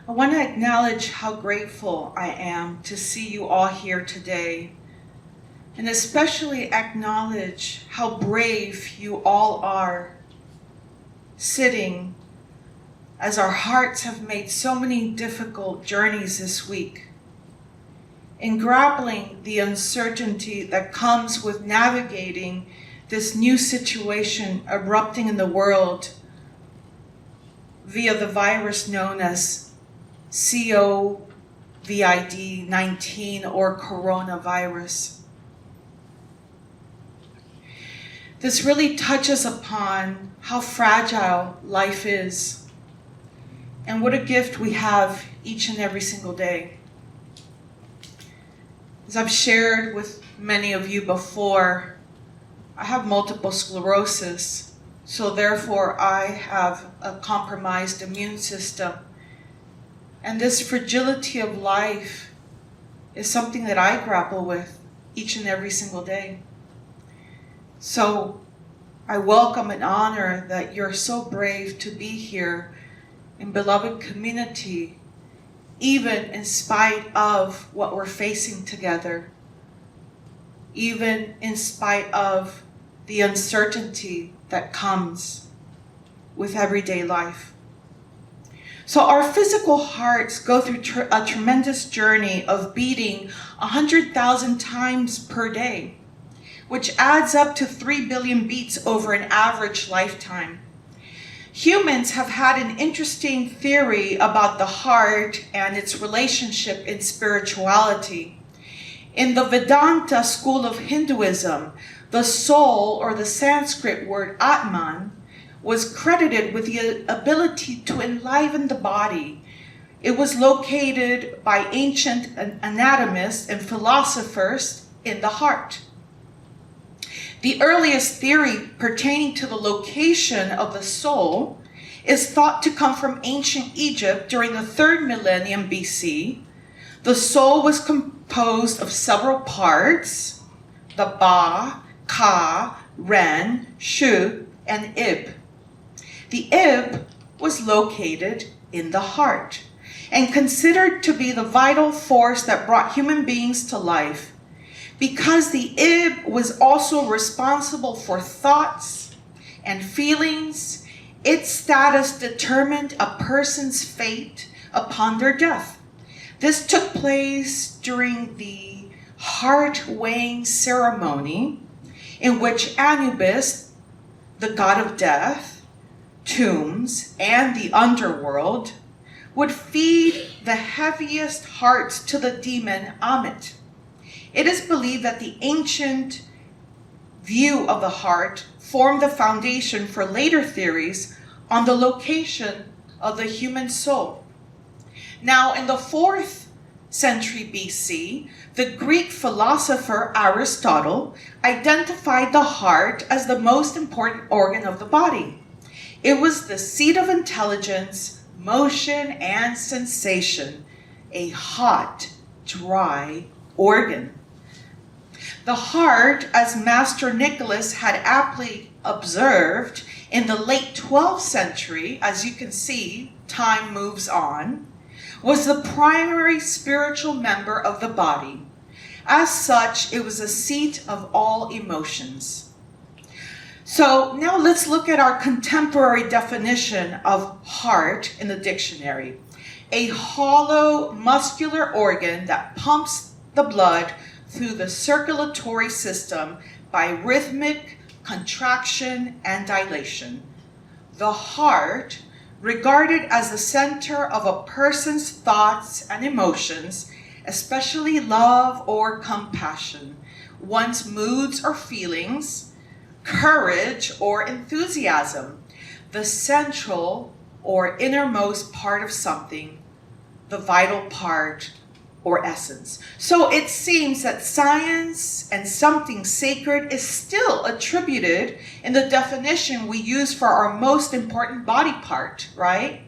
I want to acknowledge how grateful I am to see you all here today, and especially acknowledge how brave you all are, sitting as our hearts have made so many difficult journeys this week, in grappling the uncertainty that comes with navigating this new situation erupting in the world via the virus known as COVID-19 or coronavirus. This really touches upon how fragile life is and what a gift we have each and every single day. As I've shared with many of you before, I have multiple sclerosis, so therefore I have a compromised immune system. And this fragility of life is something that I grapple with each and every single day. So I welcome and honor that you're so brave to be here in beloved community, even in spite of what we're facing together, even in spite of the uncertainty that comes with everyday life. So our physical hearts go through a tremendous journey of beating 100,000 times per day, which adds up to 3 billion beats over an average lifetime. Humans have had an interesting theory about the heart and its relationship in spirituality. In the Vedanta school of Hinduism, the soul, or the Sanskrit word Atman, was credited with the ability to enliven the body. It was located by ancient anatomists and philosophers in the heart. The earliest theory pertaining to the location of the soul is thought to come from ancient Egypt during the 3rd millennium BC. The soul was composed of several parts: the Ba, Ka, Ren, Shu, and Ib. The Ib was located in the heart and considered to be the vital force that brought human beings to life. Because the Ib was also responsible for thoughts and feelings, its status determined a person's fate upon their death. This took place during the heart weighing ceremony, in which Anubis, the god of death, tombs, and the underworld, would feed the heaviest hearts to the demon Ammit. It is believed that the ancient view of the heart formed the foundation for later theories on the location of the human soul. Now, in the 4th century BC, the Greek philosopher Aristotle identified the heart as the most important organ of the body. It was the seat of intelligence, motion, and sensation, a hot, dry organ. The heart, as Master Nicholas had aptly observed in the late 12th century, as you can see, time moves on, was the primary spiritual member of the body. As such, it was a seat of all emotions. So now let's look at our contemporary definition of heart in the dictionary. A hollow muscular organ that pumps the blood through the circulatory system by rhythmic contraction and dilation. The heart, regarded as the center of a person's thoughts and emotions, especially love or compassion, one's moods or feelings, courage or enthusiasm, the central or innermost part of something, the vital part or essence. So it seems that science and something sacred is still attributed in the definition we use for our most important body part, right?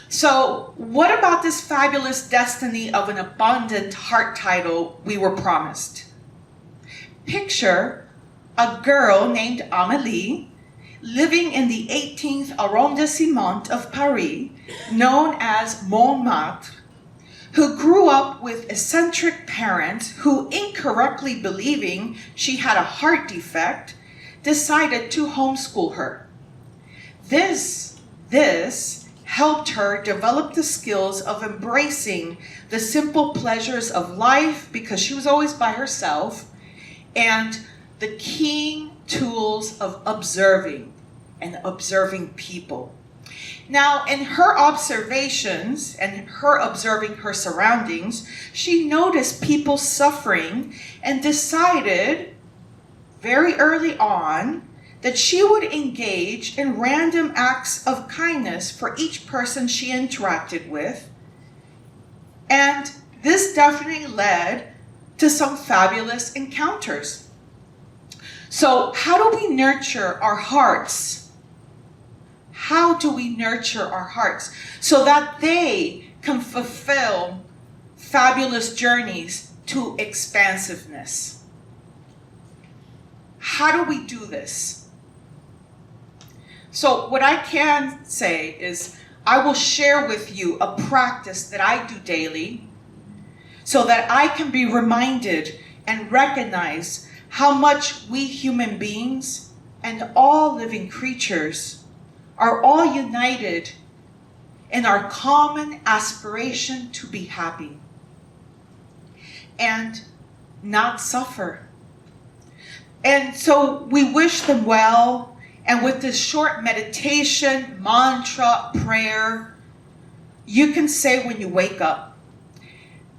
So what about this fabulous destiny of an abundant heart title we were promised? Picture a girl named Amelie living in the 18th arrondissement of Paris, known as Montmartre, who grew up with eccentric parents who, incorrectly believing she had a heart defect, decided to homeschool her. This helped her develop the skills of embracing the simple pleasures of life because she was always by herself, and the keen tools of observing people. Now, in her observations and her observing her surroundings, she noticed people suffering and decided very early on that she would engage in random acts of kindness for each person she interacted with. And this definitely led to some fabulous encounters. So, how do we nurture our hearts? How do we nurture our hearts so that they can fulfill fabulous journeys to expansiveness? How do we do this? So what I can say is I will share with you a practice that I do daily so that I can be reminded and recognize how much we human beings and all living creatures are all united in our common aspiration to be happy and not suffer. And so we wish them well, and with this short meditation, mantra, prayer, you can say when you wake up,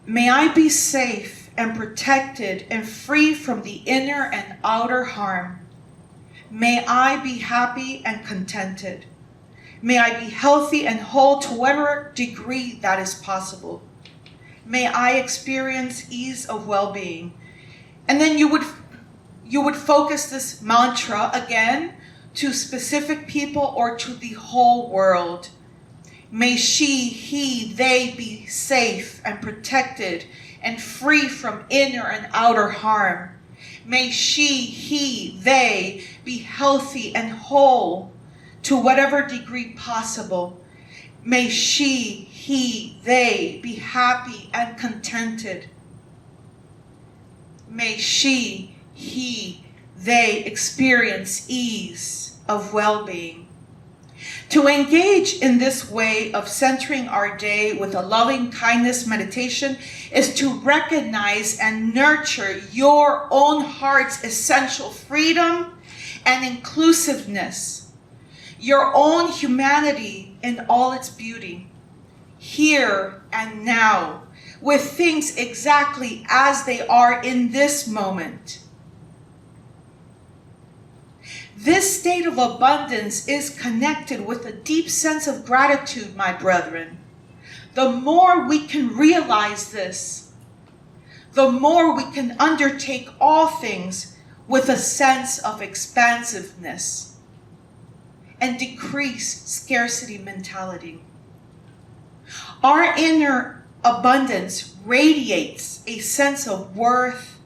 may I be safe and protected and free from the inner and outer harm. May I be happy and contented. May I be healthy and whole to whatever degree that is possible. May I experience ease of well-being. And then you would focus this mantra again to specific people or to the whole world. May she, he, they be safe and protected and free from inner and outer harm. May she, he, they be healthy and whole to whatever degree possible. May she, he, they be happy and contented. May she, he, they experience ease of well-being. To engage in this way of centering our day with a loving kindness meditation is to recognize and nurture your own heart's essential freedom and inclusiveness, your own humanity in all its beauty, here and now, with things exactly as they are in this moment. This state of abundance is connected with a deep sense of gratitude, my brethren. The more we can realize this, the more we can undertake all things with a sense of expansiveness and decrease scarcity mentality. Our inner abundance radiates a sense of worth,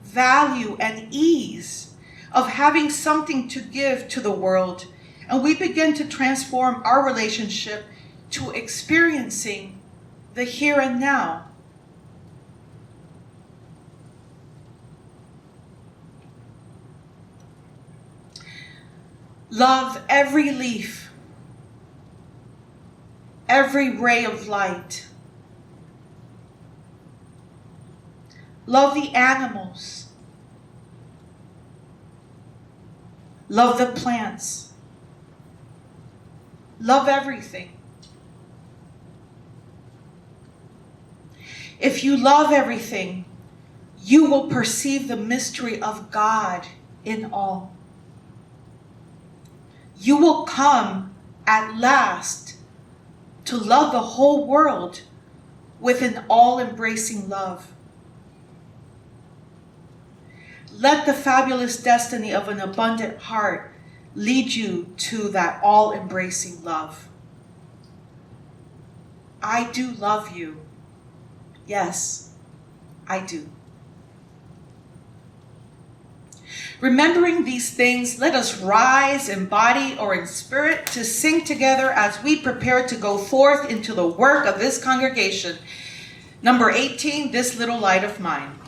value, and ease of having something to give to the world, and we begin to transform our relationship to experiencing the here and now. Love every leaf, every ray of light. Love the animals. Love the plants. Love everything. If you love everything, you will perceive the mystery of God in all. You will come at last to love the whole world with an all-embracing love. Let the fabulous destiny of an abundant heart lead you to that all-embracing love. I do love you. Yes, I do. Remembering these things, let us rise in body or in spirit to sing together as we prepare to go forth into the work of this congregation. Number 18, This Little Light of Mine.